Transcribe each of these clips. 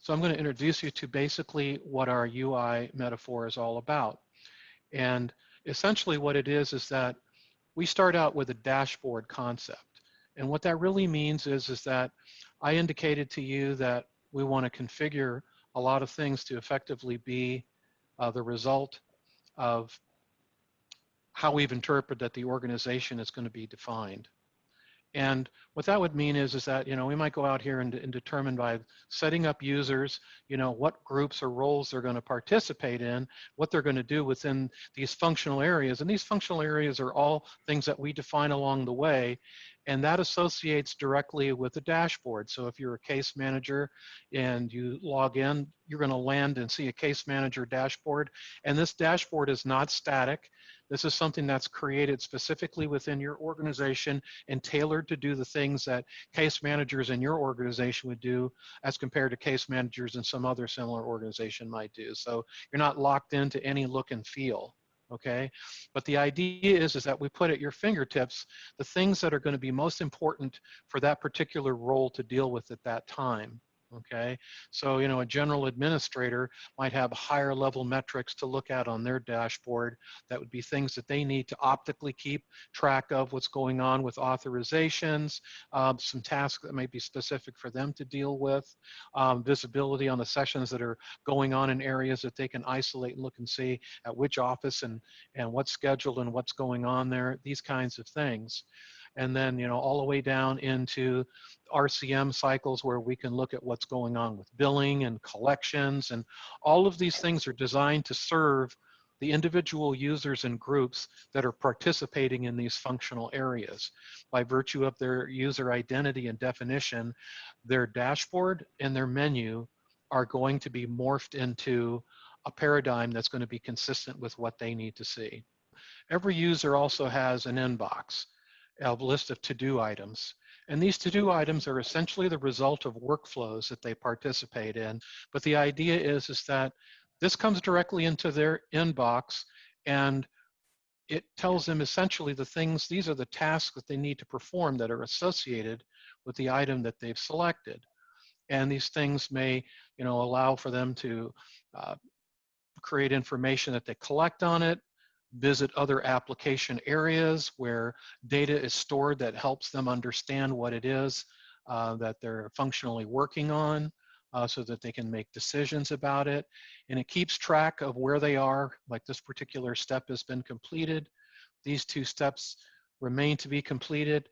So I'm going to introduce you to basically what our UI metaphor is all about. And essentially what it is that we start out with a dashboard concept. And what that really means is that I indicated to you that we want to configure a lot of things to effectively be the result of how we've interpreted that the organization is going to be defined. And what that would mean is that, we might go out here and determine by setting up users, what groups or roles they're going to participate in, what they're going to do within these functional areas. And these functional areas are all things that we define along the way. And that associates directly with the dashboard. So if you're a case manager and you log in, you're going to land and see a case manager dashboard. And this dashboard is not static. This is something that's created specifically within your organization and tailored to do the things that case managers in your organization would do as compared to case managers in some other similar organization might do. So you're not locked into any look and feel. Okay, but the idea is that we put at your fingertips the things that are going to be most important for that particular role to deal with at that time. Okay, so a general administrator might have higher level metrics to look at on their dashboard. That would be things that they need to optically keep track of what's going on with authorizations, some tasks that might be specific for them to deal with, visibility on the sessions that are going on in areas that they can isolate and look and see at which office and what's scheduled and what's going on there, these kinds of things. And then, all the way down into RCM cycles where we can look at what's going on with billing and collections. And all of these things are designed to serve the individual users and groups that are participating in these functional areas. By virtue of their user identity and definition, their dashboard and their menu are going to be morphed into a paradigm that's going to be consistent with what they need to see. Every user also has an inbox, a list of to-do items. And these to-do items are essentially the result of workflows that they participate in. But the idea is that this comes directly into their inbox, and it tells them essentially these are the tasks that they need to perform that are associated with the item that they've selected. And these things may, allow for them to create information that they collect on it, visit other application areas where data is stored that helps them understand what it is that they're functionally working on so that they can make decisions about it. And it keeps track of where they are, like this particular step has been completed. These two steps remain to be completed.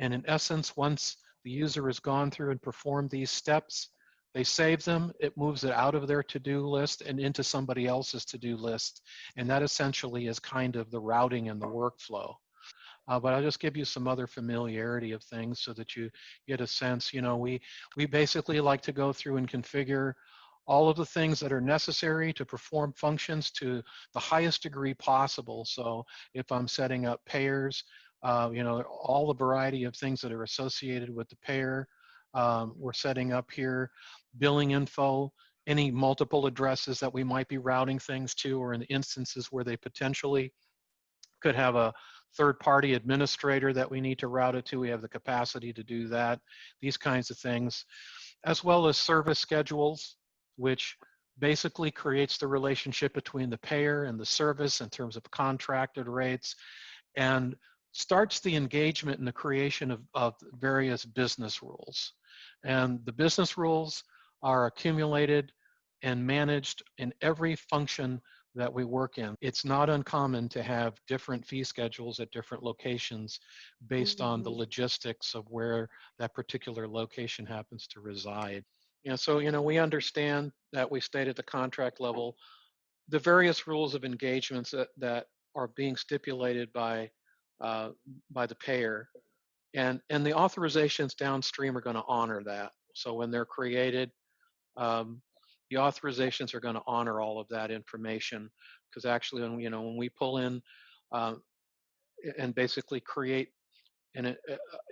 And in essence, once the user has gone through and performed these steps, they save them, it moves it out of their to-do list and into somebody else's to-do list. And that essentially is kind of the routing and the workflow. But I'll just give you some other familiarity of things so that you get a sense. We basically like to go through and configure all of the things that are necessary to perform functions to the highest degree possible. So if I'm setting up payers, all the variety of things that are associated with the payer, we're setting up here billing info, any multiple addresses that we might be routing things to, or in instances where they potentially could have a third-party administrator that we need to route it to. We have the capacity to do that, these kinds of things, as well as service schedules, which basically creates the relationship between the payer and the service in terms of contracted rates, and starts the engagement and the creation of various business rules. And the business rules are accumulated and managed in every function that we work in. It's not uncommon to have different fee schedules at different locations based on the logistics of where that particular location happens to reside. So, we understand that we state at the contract level the various rules of engagements that are being stipulated by the payer, and the authorizations downstream are going to honor that. So when they're created, the authorizations are going to honor all of that information, because actually when we pull in and basically create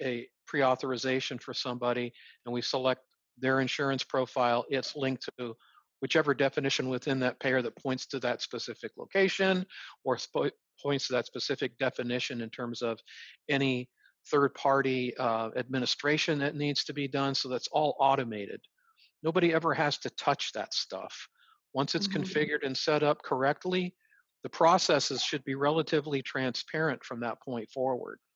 a pre-authorization for somebody and we select their insurance profile, it's linked to whichever definition within that payer that points to that specific location or points to that specific definition in terms of any third-party administration that needs to be done. So that's all automated. Nobody ever has to touch that stuff. Once it's Mhm. configured and set up correctly, the processes should be relatively transparent from that point forward.